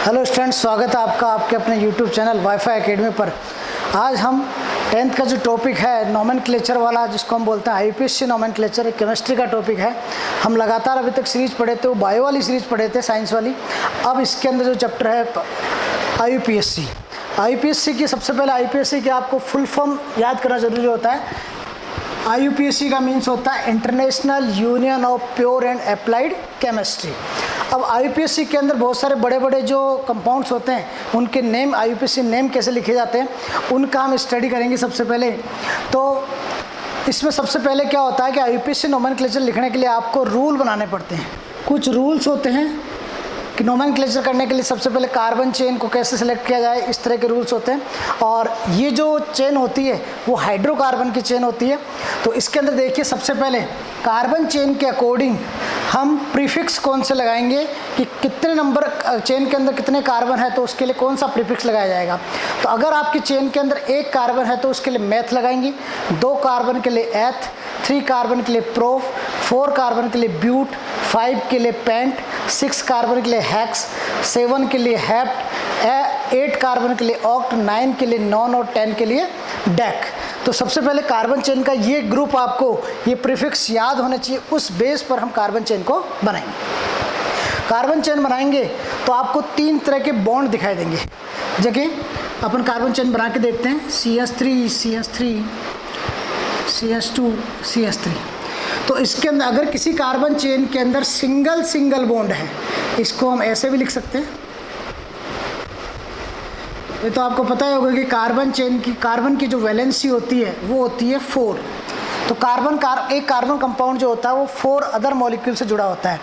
Hello students, स्वागत है आपका आपके अपने यूट्यूब चैनल वाईफाई एकेडमी पर। आज हम 10th का जो टॉपिक है नोमेनक्लेचर वाला, जिसको हम बोलते हैं आईयूपीएससी नोमेनक्लेचर, एक केमिस्ट्री का टॉपिक है। हम लगातार अभी तक सीरीज पढ़े थे, वो बायो वाली सीरीज पढ़े थे, साइंस वाली। अब इसके अंदर जो चैप्टर है आईयूपीएससी। आईयूपीएससी की सबसे पहले आईयूपीएससी की आपको फुल फॉर्म याद करना ज़रूरी होता है। आईयूपीएससी का मीन्स होता है international union of pure and applied chemistry. अब आईयूपीएससी के अंदर बहुत सारे बड़े बड़े जो कंपाउंड्स होते हैं, उनके नेम, आईयूपीएससी नेम कैसे लिखे जाते हैं, उनका हम स्टडी करेंगे सबसे पहले। तो इसमें सबसे पहले क्या होता है कि आईयूपीएससी नोमेनक्लेचर लिखने के लिए आपको रूल बनाने पड़ते हैं। कुछ रूल्स होते हैं कि नोमेनक्लेचर करने के लिए सबसे पहले कार्बन चेन को कैसे सेलेक्ट किया जाए, इस तरह के रूल्स होते हैं। और ये जो चेन होती है वो हाइड्रोकार्बन की चेन होती है। तो इसके अंदर देखिए, सबसे पहले कार्बन चेन के अकॉर्डिंग हम प्रीफिक्स कौन से लगाएंगे कि कितने नंबर चेन के अंदर कितने कार्बन है, तो उसके लिए कौन सा प्रीफिक्स लगाया जाएगा। तो अगर आपकी चेन के अंदर एक कार्बन है तो उसके लिए मैथ लगाएंगे, 2 कार्बन के लिए एथ, 3 कार्बन के लिए प्रोफ, 4 कार्बन के लिए ब्यूट, 5 के लिए पेंट, 6 कार्बन के लिए हेक्स, 7 के लिए हेप्ट, 8 कार्बन के लिए ऑक्ट, 9 के लिए नॉन और 10 के लिए डेक। तो सबसे पहले कार्बन चेन का ये ग्रुप, आपको ये प्रीफिक्स याद होने चाहिए। उस बेस पर हम कार्बन चेन को बनाएंगे। कार्बन चेन बनाएंगे तो आपको 3 तरह के बॉन्ड दिखाई देंगे। जगह अपन कार्बन चेन बना के देखते हैं, CH3 CH3 CH2 CH3। तो इसके अंदर अगर किसी कार्बन चेन के अंदर सिंगल बॉन्ड है, इसको हम ऐसे भी लिख सकते हैं। ये तो आपको पता ही होगा कि कार्बन की जो वैलेंसी होती है वो होती है 4। तो एक कार्बन कंपाउंड जो होता है वो 4 अदर मॉलिक्यूल से जुड़ा होता है।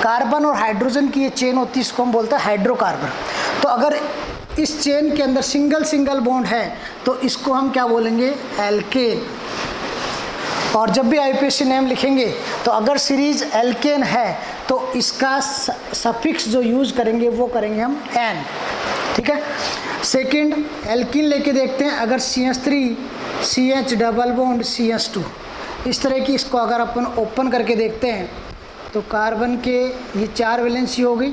कार्बन और हाइड्रोजन की ये चेन होती है, इसको हम बोलते हैं हाइड्रोकार्बन। तो अगर इस चेन के अंदर सिंगल बॉन्ड है तो इसको हम क्या बोलेंगे, एल्केन। और जब भी आईयूपीएससी नेम लिखेंगे तो अगर सीरीज एल्केन है तो इसका सफिक्स जो यूज करेंगे वो करेंगे हम एन। ठीक है। सेकंड, एल्कीन लेके देखते हैं। अगर CH3 CH double bond CH2, इस तरह की, इसको अगर अपन ओपन करके देखते हैं तो कार्बन के ये 4 वैलेंसी हो गई,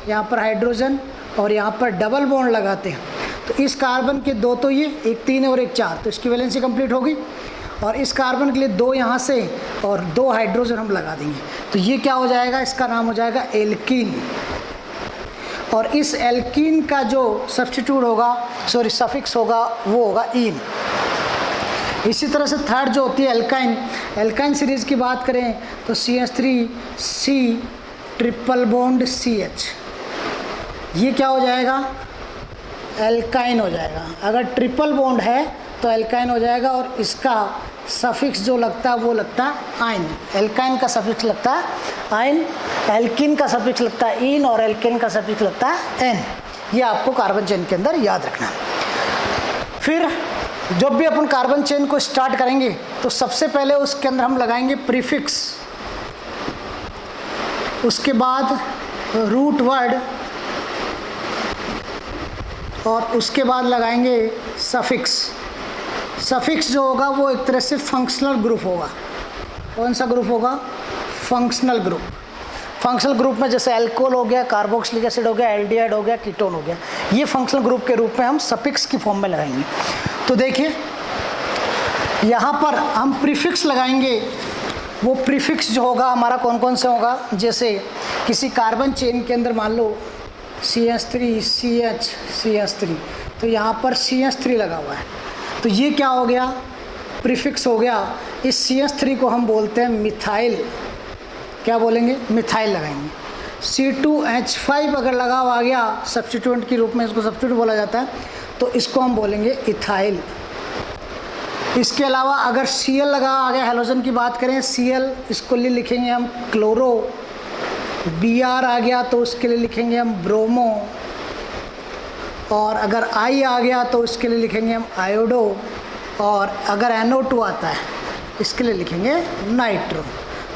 यहाँ पर हाइड्रोजन और यहाँ पर डबल बॉन्ड लगाते हैं तो इस कार्बन के 2 तो ये, एक 3 और एक 4, तो इसकी वैलेंसी कंप्लीट होगी। और इस कार्बन के लिए 2 यहाँ से और 2 हाइड्रोजन हम लगा देंगे, तो ये क्या हो जाएगा, इसका नाम हो जाएगा एल्कीन। और इस एल्कीन का जो सब्स्टिट्यूट होगा, सफिक्स होगा, वो होगा इन। इसी तरह से थर्ड जो होती है एल्काइन सीरीज़ की बात करें तो CH3 C triple bond CH, ये क्या हो जाएगा, एल्काइन हो जाएगा। अगर ट्रिपल बॉन्ड है तो एल्काइन हो जाएगा। और इसका सफिक्स जो लगता है वो लगता है आइन। एल्काइन का सफिक्स लगता है आइन, एल्किन का सफिक्स लगता है इन, और एल्केन का सफिक्स लगता है एन। ये आपको कार्बन चेन के अंदर याद रखना है। फिर जब भी अपन कार्बन चेन को स्टार्ट करेंगे तो सबसे पहले उसके अंदर हम लगाएंगे प्रीफिक्स, उसके बाद रूट वर्ड, और उसके बाद लगाएंगे सफिक्स। सफिक्स जो होगा वो एक तरह से फंक्शनल ग्रुप होगा। कौन सा ग्रुप होगा, फंक्शनल ग्रुप। फंक्शनल ग्रुप में जैसे अल्कोहल हो गया, कार्बोक्सिलिक एसिड हो गया, एल्डिहाइड हो गया, कीटोन हो गया, ये फंक्शनल ग्रुप के रूप में हम सफिक्स की फॉर्म में लगाएंगे। तो देखिए यहाँ पर हम प्रीफिक्स लगाएंगे। वो प्रीफिक्स जो होगा हमारा कौन से होगा, जैसे किसी कार्बन चेन के अंदर मान लो CH3 CH CH3, तो यहाँ पर CH3 लगा हुआ है, तो ये क्या हो गया, प्रीफिक्स हो गया। इस CH3 को हम बोलते हैं मिथाइल। क्या बोलेंगे, मिथाइल लगाएंगे। C2H5 अगर लगा हुआ आ गया सब्स्टिट्यूएंट के रूप में, इसको सब्स्टिट्यूट बोला जाता है, तो इसको हम बोलेंगे इथाइल। इसके अलावा अगर Cl लगा आ गया, हैलोजन की बात करें, Cl, इसको लिए लिखेंगे हम क्लोरो। Br आ गया तो उसके लिए लिखेंगे हम ब्रोमो। और अगर I आ गया तो उसके लिए लिखेंगे हम आयोडो। और अगर NO2 आता है इसके लिए लिखेंगे नाइट्रो।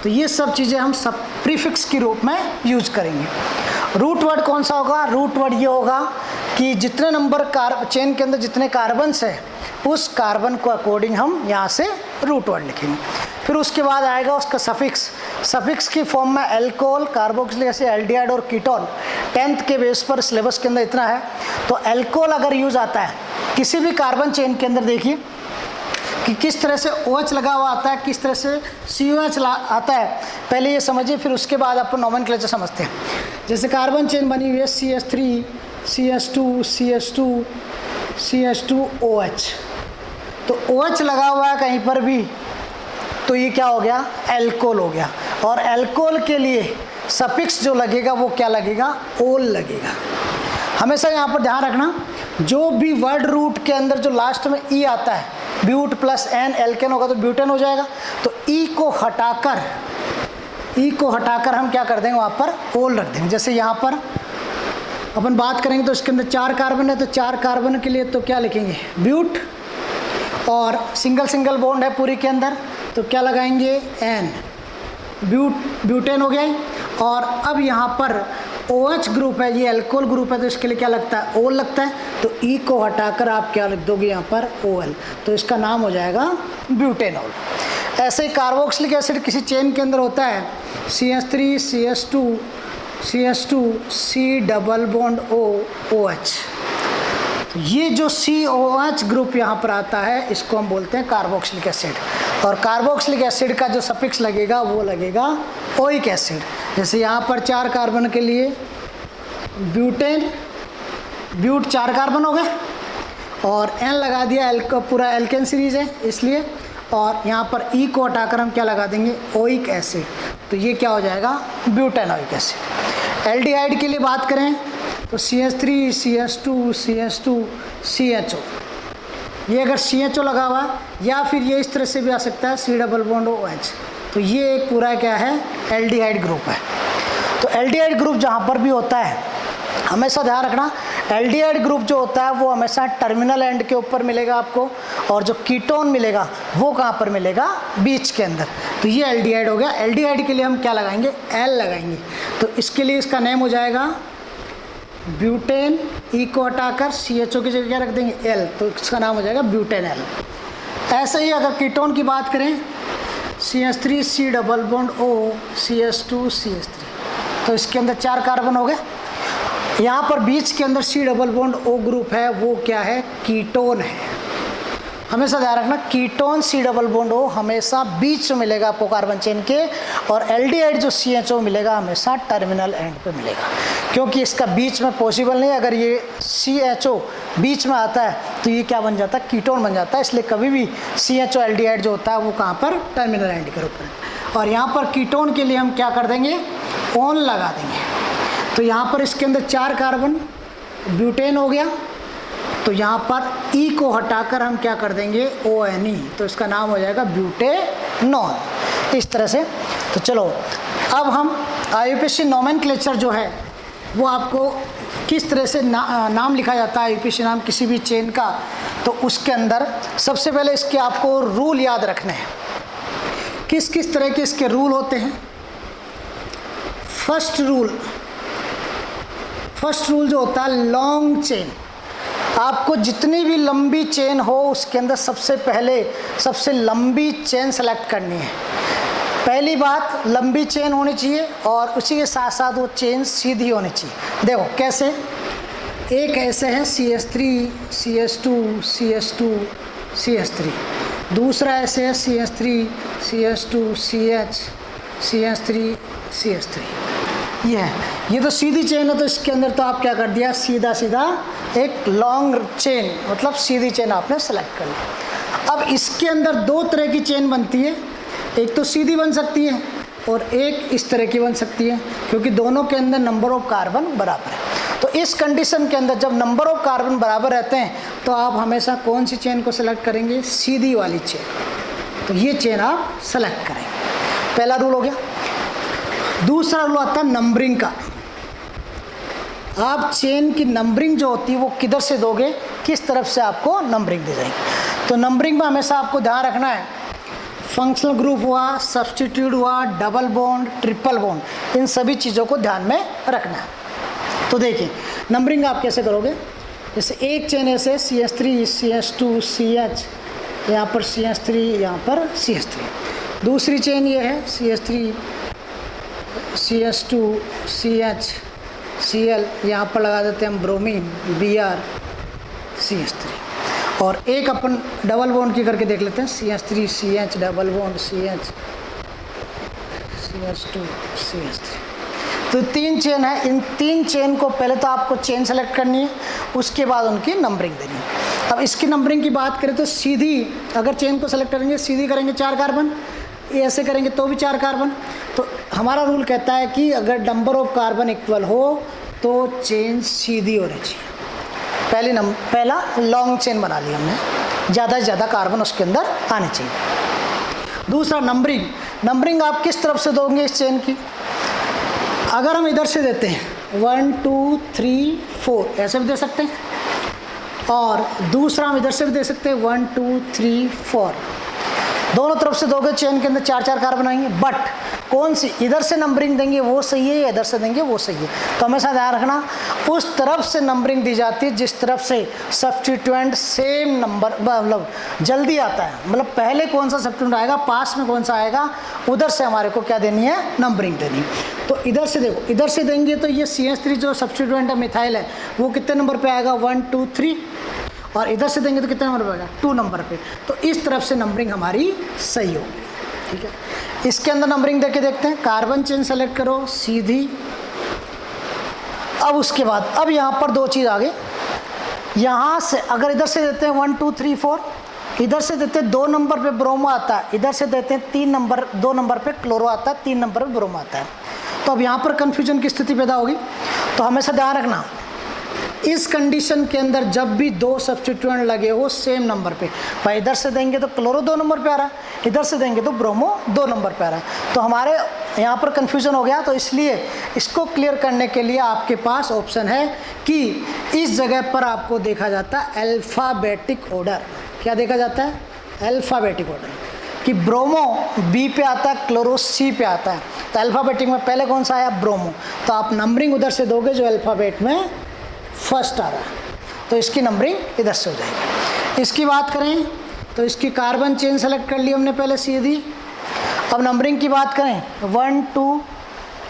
तो ये सब चीज़ें हम सब प्रीफिक्स के रूप में यूज करेंगे। रूट वर्ड कौन सा होगा, रूट वर्ड ये होगा कि जितने नंबर चेन के अंदर जितने कार्बन्स है, उस कार्बन को अकॉर्डिंग हम यहाँ से रूट वर्ड लिखेंगे। फिर उसके बाद आएगा उसका सफिक्स। सफिक्स की फॉर्म में एल्कोहल, कार्बोक्सिलिक एसिड, एल्डिहाइड और कीटोन। 10th के बेस पर सिलेबस के अंदर इतना है। तो एल्कोहल अगर यूज आता है किसी भी कार्बन चेन के अंदर, देखिए कि किस तरह से OH लगा हुआ आता है, किस तरह से COH आता है, पहले ये समझिए, फिर उसके बाद अपन नोमेनक्लेचर समझते हैं। जैसे कार्बन चेन बनी हुई है CH3 CH2 CH2 CH2 OH, तो OH लगा हुआ है कहीं पर भी तो ये क्या हो गया, एल्कोहल हो गया। और एल्कोहल के लिए सफिक्स जो लगेगा वो क्या लगेगा, ओल लगेगा। हमेशा यहाँ पर ध्यान रखना, जो भी वर्ड रूट के अंदर जो लास्ट में ई आता है, ब्यूट प्लस एन एल्केन होगा तो ब्यूटेन हो जाएगा। तो ई को हटाकर हम क्या कर देंगे, वहाँ पर ओल रख देंगे। जैसे यहाँ पर अपन बात करेंगे तो इसके अंदर 4 कार्बन है, तो 4 कार्बन के लिए तो क्या लिखेंगे, ब्यूट, और सिंगल बॉन्ड है पूरी के अंदर तो क्या लगाएंगे, एन, ब्यूटेन हो गया। और अब यहाँ पर OH ग्रुप है, ये अल्कोहल ग्रुप है, तो इसके लिए क्या लगता है, ओल लगता है। तो ई को हटाकर आप क्या लिख दोगे यहाँ पर, OL, तो इसका नाम हो जाएगा ब्यूटेनॉल। ऐसे ही कार्बोक्सिलिक एसिड किसी चेन के अंदर होता है CH3 CH2 C double bond OH। तो ये जो COH ग्रुप यहाँ पर आता है इसको हम बोलते हैं कार्बोक्सिलिक एसिड। और कार्बोक्सिलिक एसिड का जो सफिक्स लगेगा वो लगेगा ओइक एसिड। जैसे यहाँ पर 4 कार्बन के लिए ब्यूटेन, ब्यूट 4 कार्बन हो गए और एन लगा दिया, पूरा एल्केन सीरीज है इसलिए, और यहाँ पर ई को हटाकर हम क्या लगा देंगे, ओइक एसिड, तो ये क्या हो जाएगा, ब्यूटेनोइक एसिड। एल्डिहाइड के लिए बात करें तो CH3 CH2 CHO, ये अगर CHO लगा हुआ या फिर ये इस तरह से भी आ सकता है C डबल बॉन्ड OH, तो ये एक पूरा क्या है, एल्डिहाइड ग्रुप है। तो एल्डिहाइड ग्रुप जहाँ पर भी होता है हमेशा ध्यान रखना, एल्डिहाइड ग्रुप जो होता है वो हमेशा टर्मिनल एंड के ऊपर मिलेगा आपको, और जो कीटोन मिलेगा वो कहाँ पर मिलेगा, बीच के अंदर। तो ये एल्डिहाइड हो गया। एल्डिहाइड के लिए हम क्या लगाएंगे, एल लगाएंगे, तो इसके लिए इसका नेम हो जाएगा ब्यूटेन। ई को हटाकर CHO की जगह क्या रख देंगे, एल, तो इसका नाम हो जाएगा ब्यूटेनल। ऐसे ही अगर कीटोन की बात करें CH3 C double bond O CH2 CH3, तो इसके अंदर 4 कार्बन हो गए। यहाँ पर बीच के अंदर C double bond O group है, वो क्या है, कीटोन है। हमेशा ध्यान रखना, ketone C double bond O हमेशा बीच में मिलेगा आपको कार्बन चेन के, और एल्डिहाइड जो CHO मिलेगा हमेशा टर्मिनल एंड पे मिलेगा, क्योंकि इसका बीच में पॉसिबल नहीं। अगर ये CHO बीच में आता है तो ये क्या बन जाता है, कीटोन बन जाता है। इसलिए कभी भी CHO एल्डिहाइड जो होता है वो कहाँ पर, टर्मिनल एंड के ऊपर। और यहाँ पर कीटोन के लिए हम क्या कर देंगे, ओन लगा देंगे। तो यहाँ पर इसके अंदर 4 कार्बन, ब्यूटेन हो गया, तो यहाँ पर ई को हटाकर हम क्या कर देंगे, ONE, तो इसका नाम हो जाएगा ब्यूटेनॉल। इस तरह से। तो चलो अब हम IUPAC नोमेनक्लेचर जो है वो आपको किस तरह से नाम लिखा जाता है, IUPAC नाम किसी भी चेन का, तो उसके अंदर सबसे पहले इसके आपको रूल याद रखने हैं। किस किस तरह के इसके रूल होते हैं। फर्स्ट रूल जो होता है, लॉन्ग चेन, आपको जितनी भी लंबी चेन हो उसके अंदर सबसे पहले सबसे लंबी चेन सेलेक्ट करनी है। पहली बात, लंबी चेन होनी चाहिए और उसी के साथ साथ वो चेन सीधी होनी चाहिए। देखो कैसे, एक ऐसे है CH3 CH2 CH2 CH3, दूसरा ऐसे है CH3 CH2 CH CH3 CH3, ये तो सीधी चेन है। तो इसके अंदर तो आप क्या कर दिया, सीधा एक लॉन्ग चेन, मतलब सीधी चेन आपने सेलेक्ट कर ली। अब इसके अंदर 2 तरह की चेन बनती है, एक तो सीधी बन सकती है और एक इस तरह की बन सकती है, क्योंकि दोनों के अंदर नंबर ऑफ कार्बन बराबर है। तो इस कंडीशन के अंदर जब नंबर ऑफ कार्बन बराबर रहते हैं तो आप हमेशा कौन सी चेन को सेलेक्ट करेंगे, सीधी वाली चेन। तो ये चेन आप सेलेक्ट करेंगे, पहला रूल हो गया। दूसरा रूल आता है नंबरिंग का। आप चेन की नंबरिंग जो होती है वो किधर से दोगे, किस तरफ से आपको नंबरिंग दी जाएगी। तो नंबरिंग में हमेशा आपको ध्यान रखना है, फंक्शनल ग्रुप हुआ, सब्स्टिट्यूट हुआ, डबल बॉन्ड, ट्रिपल बॉन्ड, इन सभी चीज़ों को ध्यान में रखना है। तो देखिए नंबरिंग आप कैसे करोगे, जैसे एक चेन ऐसे CH3 CH2 CH, यहाँ पर CH3, यहाँ पर CH3, दूसरी चेन ये है CH3 CH2 CH Cl, यहाँ पर लगा देते हैं हम ब्रोमीन Br CH3। और एक अपन डबल बॉन्ड की करके देख लेते हैं, CH3 CH double bond CH CH2 CH3। तो 3 चेन है, इन 3 चेन को पहले तो आपको चेन सेलेक्ट करनी है, उसके बाद उनकी नंबरिंग देनी है। अब इसकी नंबरिंग की बात करें तो सीधी, अगर चेन को सेलेक्ट करेंगे सीधी करेंगे 4 कार्बन, ऐसे करेंगे तो भी 4 कार्बन। तो हमारा रूल कहता है कि अगर नंबर ऑफ कार्बन इक्वल हो तो चेन सीधी होनी चाहिए। पहला लॉन्ग चेन बना लिया हमने, ज़्यादा से ज़्यादा कार्बन उसके अंदर आने चाहिए। दूसरा नंबरिंग, नंबरिंग आप किस तरफ से दोगे इस चेन की? अगर हम इधर से देते हैं 1 2 3 4 ऐसे भी दे सकते हैं, और दूसरा हम इधर से भी दे सकते हैं 1 2 3 4। दोनों तरफ से दोगे चेन के अंदर 4 कार्बन आएंगे। बट कौन सी इधर से नंबरिंग देंगे वो सही है या इधर से देंगे वो सही है? तो हमेशा ध्यान रखना उस तरफ से नंबरिंग दी जाती है जिस तरफ से सब्स्टिट्यूएंट सेम नंबर, मतलब जल्दी आता है, मतलब पहले कौन सा सब्स्टिट्यूएंट आएगा, पास में कौन सा आएगा, उधर से हमारे को क्या देनी है, नंबरिंग देनी। तो इधर से देखो, इधर से देंगे तो ये CH3 जो सब्स्टिट्यूएंट है मिथाइल है वो कितने नंबर पे आएगा, 1 2 3, और इधर से देंगे तो कितने नंबर पे आएगा, 2 नंबर पे। तो इस तरफ से नंबरिंग हमारी सही होगी। ठीक है, इसके अंदर नंबरिंग देके देखते हैं। कार्बन चेन सेलेक्ट करो सीधी। अब उसके बाद अब यहाँ पर 2 चीज़ आ गई। यहाँ से अगर इधर से देते हैं 1 2 3 4, इधर से देते हैं 2 नंबर पे ब्रोमो आता है, इधर से देते हैं 2 नंबर पे क्लोरो आता है, 3 नंबर पे ब्रोमो आता है। तो अब यहाँ पर कन्फ्यूजन की स्थिति पैदा होगी। तो हमेशा ध्यान रखना इस कंडीशन के अंदर जब भी 2 सब्स्टिट्यूएंट लगे हो सेम नंबर पे, भाई इधर से देंगे तो क्लोरो 2 नंबर पे आ रहा है, इधर से देंगे तो ब्रोमो 2 नंबर पे आ रहा है। तो हमारे यहाँ पर कन्फ्यूजन हो गया। तो इसलिए इसको क्लियर करने के लिए आपके पास ऑप्शन है कि इस जगह पर आपको देखा जाता है अल्फ़ाबेटिक ऑर्डर। क्या देखा जाता है? अल्फ़ाबेटिक ऑर्डर, कि ब्रोमो बी पे आता है, क्लोरो सी पे आता है। तो अल्फ़ाबेटिक में पहले कौन सा आया, ब्रोमो। तो आप नंबरिंग उधर से दोगे जो अल्फ़ाबेट में फर्स्ट आ रहा है, तो इसकी नंबरिंग इधर से हो जाएगी। इसकी बात करें तो इसकी कार्बन चेन सेलेक्ट कर ली हमने पहले सीधी। अब नंबरिंग की बात करें 1 2,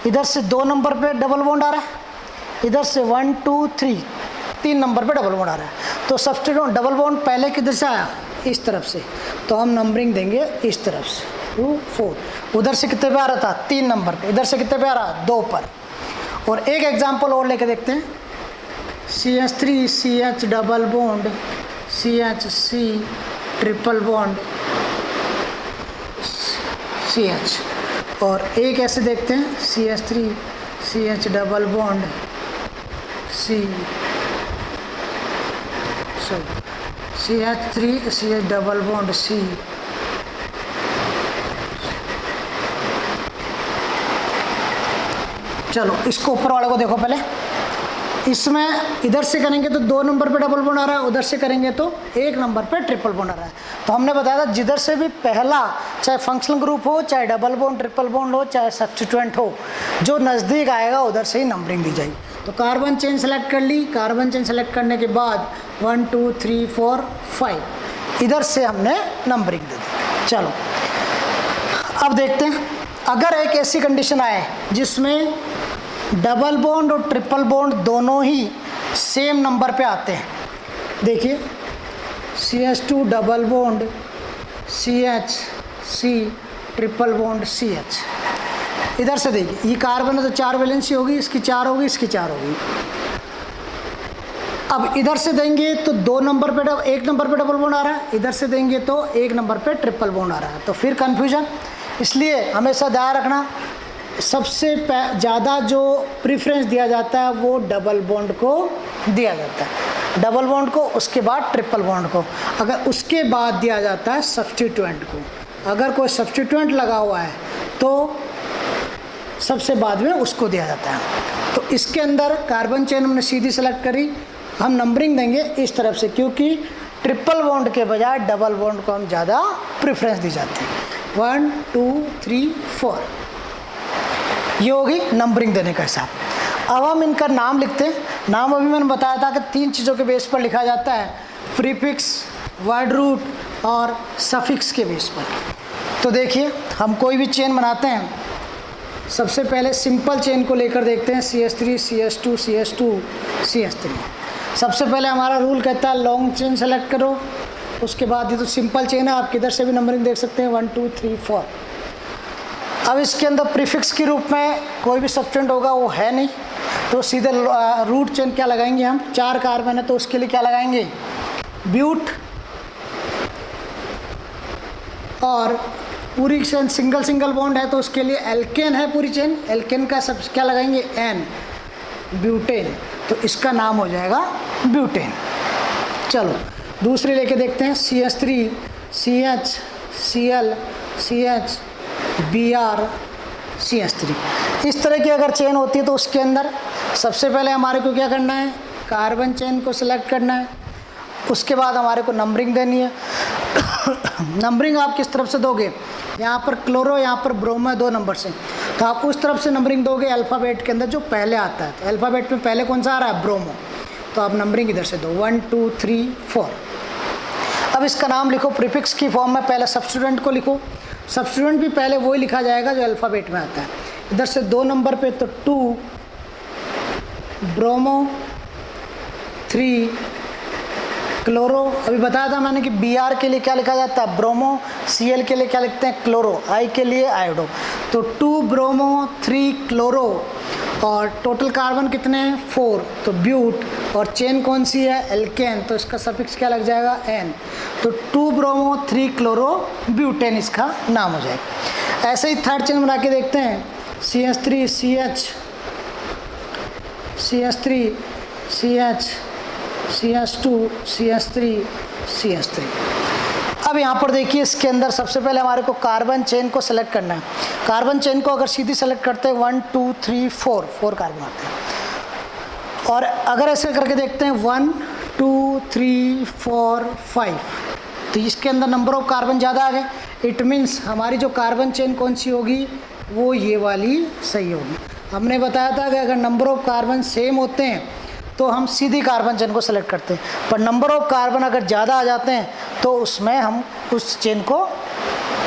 इधर से 2 नंबर पे डबल बॉन्ड आ रहा है, इधर से 1 2 3 नंबर पे डबल बॉन्ड आ रहा है। तो सब्स्टिट्यूएंट डबल बॉन्ड पहले किधर से आया, इस तरफ से, तो हम नंबरिंग देंगे इस तरफ से 2 4। उधर से कितने पे आ रहा था, 3 नंबर पे, इधर से कितने पे आ रहा, 2 पर। और एक एग्जाम्पल और लेके देखते हैं, CH3 CH double bond CH triple bond CH। और एक ऐसे देखते हैं CH3 CH double bond CH3 CH double bond C। चलो इसको ऊपर वाले को देखो पहले। इसमें इधर से करेंगे तो 2 नंबर पे डबल बॉन्ड आ रहा है, उधर से करेंगे तो 1 नंबर पे ट्रिपल बॉन्ड आ रहा है। तो हमने बताया था जिधर से भी पहला, चाहे फंक्शनल ग्रुप हो, चाहे डबल बॉन्ड ट्रिपल बॉन्ड हो, चाहे सब्स्टिट्यूएंट हो, जो नज़दीक आएगा उधर से ही नंबरिंग दी जाएगी। तो कार्बन चेन सेलेक्ट कर ली। कार्बन चेन सेलेक्ट करने के बाद 1 2 3 4 5 इधर से हमने नंबरिंग दे दी। चलो अब देखते हैं, अगर एक ऐसी कंडीशन आए जिसमें डबल बॉन्ड और ट्रिपल बॉन्ड दोनों ही सेम नंबर पे आते हैं। देखिए CH2 double bond CH triple bond CH। इधर से देखिए ये कार्बन है तो 4 वैलेंसी होगी, इसकी 4 होगी, इसकी 4 होगी। अब इधर से देंगे तो 2 नंबर पे 1 नंबर पे डबल बॉन्ड आ रहा है, इधर से देंगे तो 1 नंबर पे ट्रिपल बॉन्ड आ रहा है, तो फिर कन्फ्यूजन। इसलिए हमेशा ध्यान रखना सबसे ज़्यादा जो प्रेफरेंस दिया जाता है वो डबल बॉन्ड को दिया जाता है, डबल बॉन्ड को, उसके बाद ट्रिपल बॉन्ड को। अगर उसके बाद दिया जाता है सब्स्टिट्यूएंट को, अगर कोई सब्स्टिट्यूएंट लगा हुआ है तो सबसे बाद में उसको दिया जाता है। तो इसके अंदर कार्बन चेन हमने सीधी सेलेक्ट करी, हम नंबरिंग देंगे इस तरफ से, क्योंकि ट्रिपल बॉन्ड के बजाय डबल बॉन्ड को हम ज़्यादा प्रेफरेंस दी जाती है। 1 2 3 4 ये होगी नंबरिंग देने का हिसाब। अब हम इनका नाम लिखते हैं। नाम अभी मैंने बताया था कि 3 चीज़ों के बेस पर लिखा जाता है, प्रीफिक्स, वर्ड रूट और सफिक्स के बेस पर। तो देखिए हम कोई भी चेन बनाते हैं, सबसे पहले सिंपल चेन को लेकर देखते हैं, CH3 CH2 CH2 CH3। सबसे पहले हमारा रूल कहता है लॉन्ग चेन सेलेक्ट करो, उसके बाद ये तो सिंपल चेन है, आप किधर से भी नंबरिंग देख सकते हैं 1 2 3 4। अब इसके अंदर प्रीफिक्स के रूप में कोई भी सब्स्टिट्यूएंट होगा वो है नहीं, तो सीधे रूट चेन क्या लगाएंगे हम, 4 कार्बन है तो उसके लिए क्या लगाएंगे, ब्यूट। और पूरी चेन सिंगल सिंगल बॉन्ड है तो उसके लिए एल्केन है पूरी चेन, एल्केन का सब क्या लगाएंगे, एन, ब्यूटेन, तो इसका नाम हो जाएगा ब्यूटेन। चलो दूसरी लेके देखते हैं, CH3 CH Cl CH Br CH3। इस तरह की अगर चेन होती है तो उसके अंदर सबसे पहले हमारे को क्या करना है, कार्बन चेन को सिलेक्ट करना है, उसके बाद हमारे को नंबरिंग देनी है। नंबरिंग आप किस तरफ से दोगे, यहाँ पर क्लोरो, यहाँ पर ब्रोमो है 2 नंबर से, तो आप उस तरफ से नंबरिंग दोगे अल्फ़ाबेट के अंदर जो पहले आता है। तो अल्फ़ाबेट में पहले कौन सा आ रहा है, ब्रोमो, तो आप नंबरिंग इधर से दो 1 2 3 4। अब इसका नाम लिखो प्रीफिक्स की फॉर्म में, पहले सब्स्टिट्यूएंट को लिखो, सब्स्टिट्यूएंट भी पहले वही लिखा जाएगा जो अल्फ़ाबेट में आता है। इधर से 2 नंबर पे तो 2 ब्रोमो 3 क्लोरो। अभी बताया था मैंने कि Br के लिए क्या लिखा जाता है, ब्रोमो, Cl के लिए क्या लिखते हैं, क्लोरो, I के लिए आयोडो। तो 2 ब्रोमो 3 क्लोरो, और टोटल कार्बन कितने हैं 4, तो ब्यूट, और चेन कौन सी है, एल्केन, तो इसका सफिक्स क्या लग जाएगा, N, तो 2 ब्रोमो 3 क्लोरो ब्यूटेन इसका नाम हो जाएगा। ऐसे ही थर्ड चेन बना के देखते हैं, CH3 CH CH3 CH CH2 CH3 CH3। अब यहाँ पर देखिए इसके अंदर सबसे पहले हमारे को कार्बन चेन को सेलेक्ट करना है। कार्बन चेन को अगर सीधी सेलेक्ट करते हैं 1 2 3 4 कार्बन आते हैं, और अगर ऐसे करके देखते हैं 1 2 3 4 5, तो इसके अंदर नंबर ऑफ कार्बन ज़्यादा आ गए। इट मीन्स हमारी जो कार्बन चेन कौन सी होगी, वो ये वाली सही होगी। हमने बताया था कि अगर नंबर ऑफ कार्बन सेम होते हैं तो हम सीधी कार्बन चेन को सेलेक्ट करते हैं, पर नंबर ऑफ कार्बन अगर ज़्यादा आ जाते हैं तो उसमें हम उस चेन को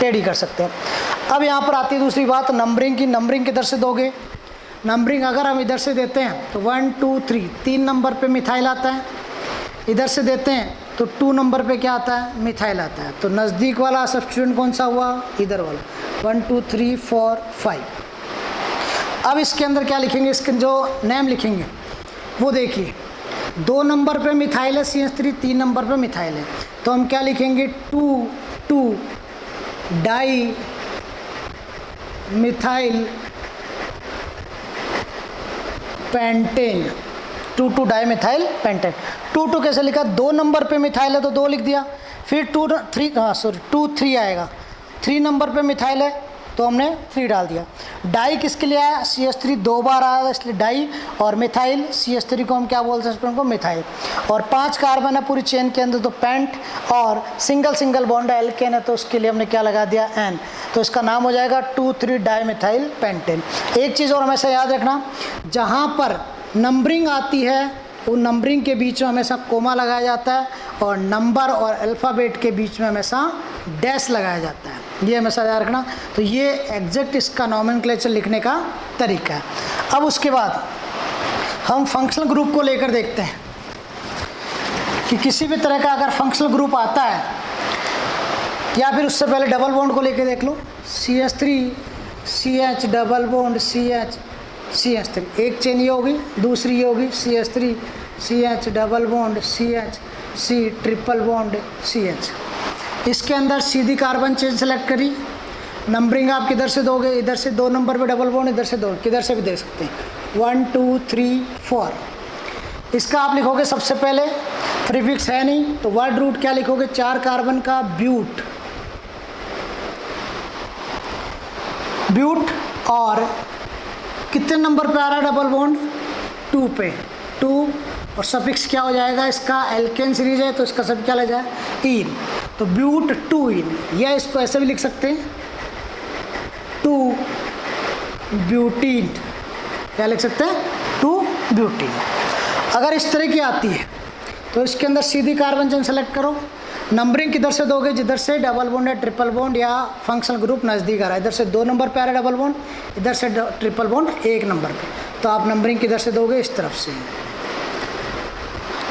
टेढ़ी कर सकते हैं। अब यहाँ पर आती है दूसरी बात, नंबरिंग की। नंबरिंग किधर से दोगे, नंबरिंग अगर हम इधर से देते हैं तो 1 2 3 3 नंबर पे मिथाइल आता है, इधर से देते हैं तो 2 नंबर पे क्या आता है, मिथाइल आता है। तो नज़दीक वाला सब्स्टिट्यूएंट कौन सा हुआ, इधर वाला 1 2 3 4 5। अब इसके अंदर क्या लिखेंगे, इसके जो नेम लिखेंगे वो देखिए, 2 नंबर पे मिथाइल है CH3, 3 नंबर पे मिथाइल है, तो हम क्या लिखेंगे 2 2 di methyl pentane, 2 2 di methyl pentane. 2 2 कैसे लिखा, 2 नंबर पे मिथाइल है तो 2 लिख दिया, फिर 2 3 आएगा, 3 नंबर पे मिथाइल है तो हमने 3 डाल दिया। डाई किसके लिए आया, CH3 2 बार आया इसलिए डाई, और मिथाइल CH3 को हम क्या बोलते हैं, उनको मिथाइल। और 5 कार्बन है पूरी चेन के अंदर तो पेंट, और सिंगल सिंगल बॉन्ड है एल्केन है तो उसके लिए हमने क्या लगा दिया, N, तो इसका नाम हो जाएगा 2 3 डाई मिथाइल पेंटेन। एक चीज़ और हमेशा याद रखना, जहाँ पर नंबरिंग आती है उन नंबरिंग के बीच में हमेशा कोमा लगाया जाता है, और नंबर और अल्फ़ाबेट के बीच में हमेशा डैश लगाया जाता है, ये हमेशा याद रखना। तो ये एग्जैक्ट इसका नॉमेनक्लेचर लिखने का तरीका है। अब उसके बाद हम फंक्शनल ग्रुप को लेकर देखते हैं कि किसी भी तरह का अगर फंक्शनल ग्रुप आता है, या फिर उससे पहले डबल बॉन्ड को लेकर देख लो, CH3 CH double bond CH CH3, एक चेन ये होगी, दूसरी ये होगी CH3 CH double bond CH C triple bond CH। इसके अंदर सीधी कार्बन चेन सेलेक्ट करी, नंबरिंग आप किधर से दोगे, इधर से 2 नंबर पे डबल बॉन्ड, इधर से 2, किधर से भी दे सकते हैं 1 2 3 4। इसका आप लिखोगे सबसे पहले, प्रीफिक्स है नहीं तो वर्ड रूट क्या लिखोगे, 4 कार्बन का ब्यूट, ब्यूट, और कितने नंबर पे आ रहा है डबल बॉन्ड, 2 पे, 2, और सफिक्स क्या हो जाएगा इसका, एल्केन सीरीज है तो इसका सब क्या लग जाए, इन, तो ब्यूट 2 इन, या इसको ऐसे भी लिख सकते हैं 2 ब्यूटीन, क्या लिख सकते हैं 2 ब्यूटीन। अगर इस तरह की आती है तो इसके अंदर सीधी कार्बन चेन सेलेक्ट करो, नंबरिंग किधर से दोगे, जिधर से डबल बॉन्ड या ट्रिपल बॉन्ड या फंक्शनल ग्रुप नज़दीक आ रहा है। इधर से 2 नंबर पे आ रहा है डबल बॉन्ड, इधर से ट्रिपल बॉन्ड 1 नंबर पे, तो आप नंबरिंग किधर से दोगे, इस तरफ से।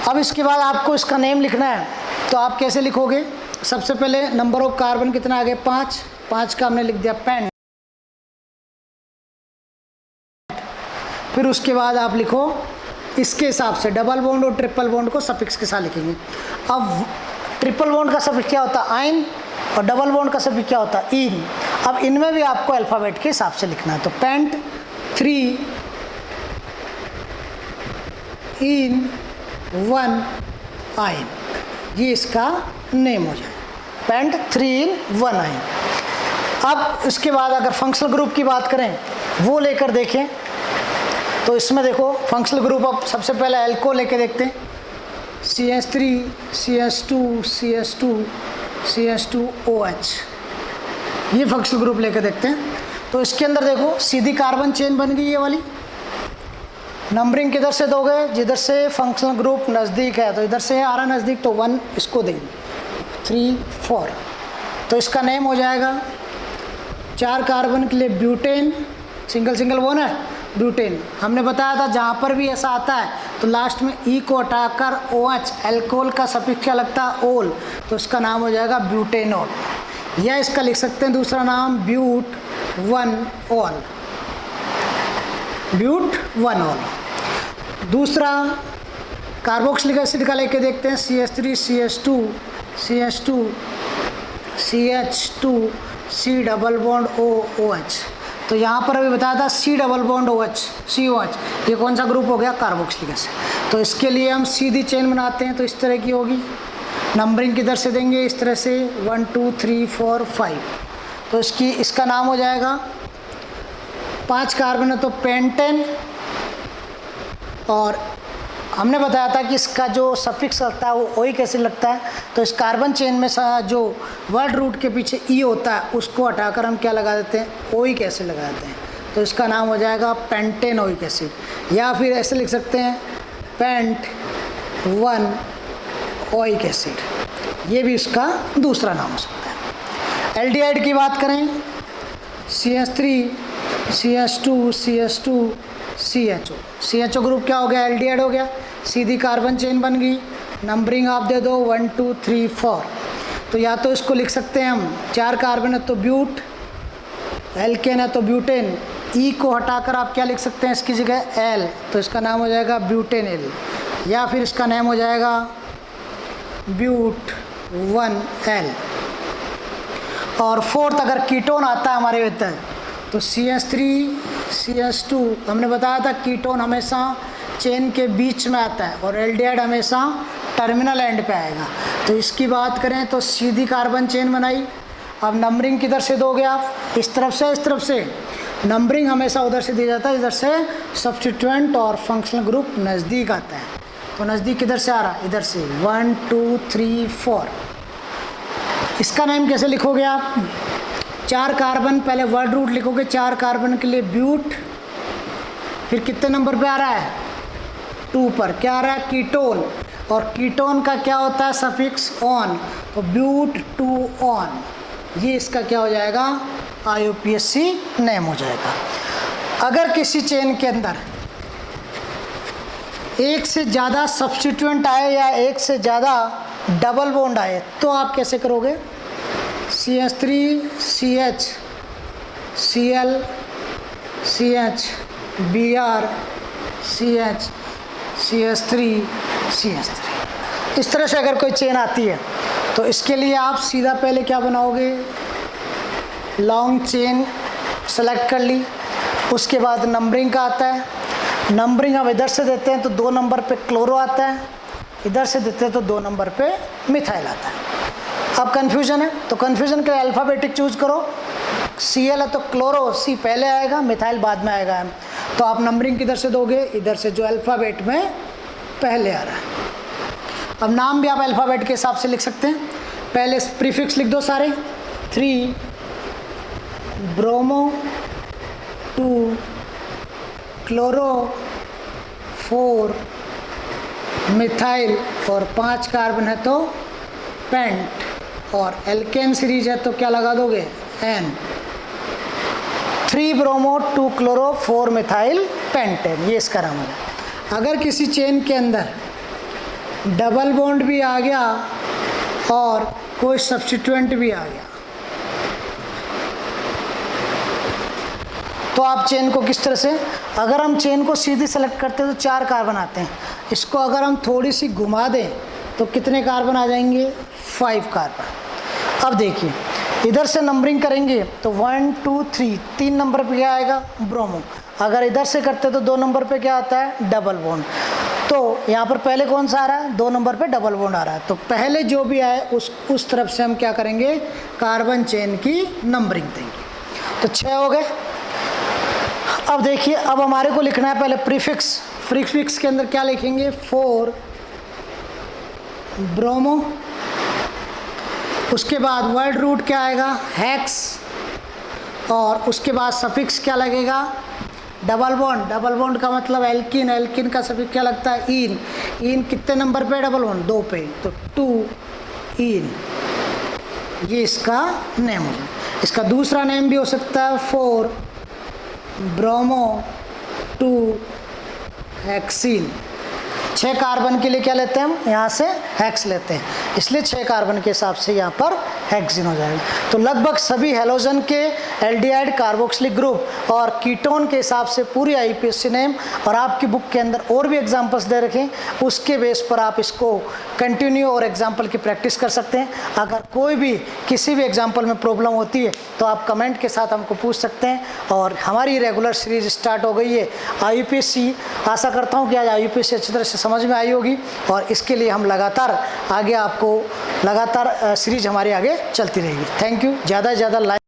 अब इसके बाद आपको इसका नेम लिखना है, तो आप कैसे लिखोगे, सबसे पहले नंबर ऑफ कार्बन कितना आ गया 5, 5 का हमने लिख दिया पेंट। फिर उसके बाद आप लिखो इसके हिसाब से, डबल बॉन्ड और ट्रिपल बॉन्ड को सफिक्स के साथ लिखेंगे। अब ट्रिपल बॉन्ड का सफिक्स क्या होता है, आइन, और डबल बॉन्ड का सफिक्स क्या होता है, इन। अब इनमें भी आपको अल्फ़ाबेट के हिसाब से लिखना है, तो पेंट 3 इन 1 आइन, ये इसका नेम हो जाए, पेंट 3 इन 1 आइन। अब इसके बाद अगर फंक्शनल ग्रुप की बात करें, वो लेकर देखें, तो इसमें देखो फंक्शनल ग्रुप, अब सबसे पहले एल्को लेके देखते हैं, CH3 CH2 CH2 CH2OH, ये फंक्शनल ग्रुप लेके देखते हैं। तो इसके अंदर देखो सीधी कार्बन चेन बन गई ये वाली। नंबरिंग किधर से दोगे, जिधर से फंक्शनल ग्रुप नज़दीक है, तो इधर से आ रहा नज़दीक, तो 1 इसको देंगे, 3 4, तो इसका नेम हो जाएगा 4 कार्बन के लिए ब्यूटेन, सिंगल सिंगल वो ना ब्यूटेन। हमने बताया था जहाँ पर भी ऐसा आता है तो लास्ट में ई को हटाकर OH, एल्कोहल का सफिक्स क्या लगता है, ओल, तो इसका नाम हो जाएगा ब्यूटेनॉल। या इसका लिख सकते हैं दूसरा नाम ब्यूट 1 ऑल, ब्यूट 1 ऑल। दूसरा कार्बोक्सिलिक एसिड का लेके देखते हैं, CH3 CH2 CH2 CH2 C double bond OH, तो यहाँ पर अभी बताया था C double bond OH COH, ये कौन सा ग्रुप हो गया, कार्बोक्सिलिक एसिड। तो इसके लिए हम सीधी चेन बनाते हैं, तो इस तरह की होगी। नंबरिंग किधर से देंगे, इस तरह से 1 2 3 4 5, तो इसका नाम हो जाएगा, 5 कार्बन है तो पेंटेन, और हमने बताया था कि इसका जो सफिक्स लगता है वो ओइक एसिड लगता है। तो इस कार्बन चेन में जो वर्ड रूट के पीछे ई होता है उसको हटाकर हम क्या लगा देते हैं, ओइक एसिड लगा देते हैं, तो इसका नाम हो जाएगा पेंटेनोइक एसिड। या फिर ऐसे लिख सकते हैं पेंट 1 ओइक एसिड, ये भी इसका दूसरा नाम हो सकता है। एल्डिहाइड की बात करें, CH3 CH2 CH2 CHO group क्या हो गया, एल्डिहाइड हो गया, सीधी कार्बन चेन बन गई। नंबरिंग आप दे दो 1 2 3 4, तो या तो इसको लिख सकते हैं हम 4 कार्बन है तो ब्यूट, एल्केन है तो ब्यूटेन, ई को हटाकर आप क्या लिख सकते हैं इसकी जगह एल, तो इसका नाम हो जाएगा ब्यूटेनिल, या फिर इसका नाम हो जाएगा ब्यूट 1L। और फोर्थ अगर कीटोन आता है हमारे भीतर, तो CH3 CH2, हमने बताया था कीटोन हमेशा चेन के बीच में आता है और एल्डिहाइड हमेशा टर्मिनल एंड पे आएगा। तो इसकी बात करें तो सीधी कार्बन चेन बनाई। अब नंबरिंग किधर से दोगे आप, इस तरफ से, इस तरफ से। नंबरिंग हमेशा उधर से दिया जाता है, इधर से सब्स्टिट्यूएंट और फंक्शनल ग्रुप नज़दीक आता है। तो नज़दीक किधर से आ रहा है, इधर से 1 2 3 4। इसका नाम कैसे लिखोगे आप, 4 कार्बन, पहले वर्ड रूट लिखोगे 4 कार्बन के लिए ब्यूट, फिर कितने नंबर पे आ रहा है, 2 पर क्या आ रहा है, कीटोन, और कीटोन का क्या होता है सफिक्स ऑन, तो ब्यूट 2 ऑन, ये इसका क्या हो जाएगा, IUPAC नेम हो जाएगा। अगर किसी चेन के अंदर एक से ज़्यादा सब्स्टिट्यूएंट आए या एक से ज़्यादा डबल बॉन्ड आए तो आप कैसे करोगे, CH3 CH Cl CH Br CH CH3 CH3, इस तरह से अगर कोई चेन आती है तो इसके लिए आप सीधा पहले क्या बनाओगे, लॉन्ग चेन सेलेक्ट कर ली। उसके बाद नंबरिंग का आता है, नंबरिंग हम इधर से देते हैं तो 2 नंबर पे क्लोरो आता है, इधर से देते हैं तो 2 नंबर पे मिथाइल आता है। अब कन्फ्यूजन है तो कन्फ्यूजन के लिए अल्फ़ाबेटिक चूज करो, Cl है तो क्लोरो C पहले आएगा, मिथाइल बाद में आएगा। तो आप नंबरिंग किधर से दोगे, इधर से जो अल्फ़ाबेट में पहले आ रहा है। अब नाम भी आप अल्फ़ाबेट के हिसाब से लिख सकते हैं, पहले प्रीफिक्स लिख दो सारे, 3 ब्रोमो, 2 क्लोरो, 4 मिथाइल और 5 कार्बन है तो पेंट, और एल्केन सीरीज है तो क्या लगा दोगे N, 3 bromo 2 chloro 4 methyl pentane, ये इसका नाम है। अगर किसी चेन के अंदर डबल बॉन्ड भी आ गया और कोई सब्स्टिट्यूएंट भी आ गया तो आप चेन को किस तरह से, अगर हम चेन को सीधी सेलेक्ट करते हैं तो 4 कार्बन आते हैं, इसको अगर हम थोड़ी सी घुमा दें तो कितने कार्बन आ जाएंगे 5 कार्बन। अब देखिए इधर से नंबरिंग करेंगे तो 1 2 3, 3 नंबर पे क्या आएगा ब्रोमो, अगर इधर से करते तो 2 नंबर पे क्या आता है डबल बॉन्ड, तो यहाँ पर पहले कौन सा आ रहा है 2 नंबर पे डबल बॉन्ड आ रहा है, तो पहले जो भी आए उस तरफ से हम क्या करेंगे कार्बन चेन की नंबरिंग देंगे। तो 6 हो गए। अब देखिए अब हमारे को लिखना है पहले प्रीफिक्स, प्रीफिक्स के अंदर क्या लिखेंगे 4 ब्रोमो, उसके बाद वर्ड रूट क्या आएगा हेक्स, और उसके बाद सफिक्स क्या लगेगा डबल बॉन्ड, डबल बॉन्ड का मतलब एल्किन, एल्किन का सफिक्स क्या लगता है इन, इन कितने नंबर पे डबल बॉन्ड 2 पे, तो 2 इन, ये इसका नेम हो जाए। इसका दूसरा नेम भी हो सकता है 4 ब्रोमो 2 हेक्सीन, 6 कार्बन के लिए क्या लेते हैं हम यहाँ से हेक्स लेते हैं, इसलिए 6 कार्बन के हिसाब से यहाँ पर हेक्सीन हो जाएगा। तो लगभग सभी हेलोजन के एल्डिहाइड कार्बोक्सिलिक ग्रुप और कीटोन के हिसाब से पूरी आईपीएससी नेम, और आपकी बुक के अंदर और भी एग्जांपल्स दे रखें, उसके बेस पर आप इसको कंटिन्यू और एग्जाम्पल की प्रैक्टिस कर सकते हैं। अगर कोई भी किसी भी एग्जाम्पल में प्रॉब्लम होती है तो आप कमेंट के साथ हमको पूछ सकते हैं। और हमारी रेगुलर सीरीज स्टार्ट हो गई है आईयूपीएससी, आशा करता हूँ कि आज आईयूपीएससी अच्छी तरह से समझ में आई होगी, और इसके लिए हम लगातार आगे आपको लगातार सीरीज हमारी आगे चलती रहेगी। Thank you. ज़्यादा से ज़्यादा लाइक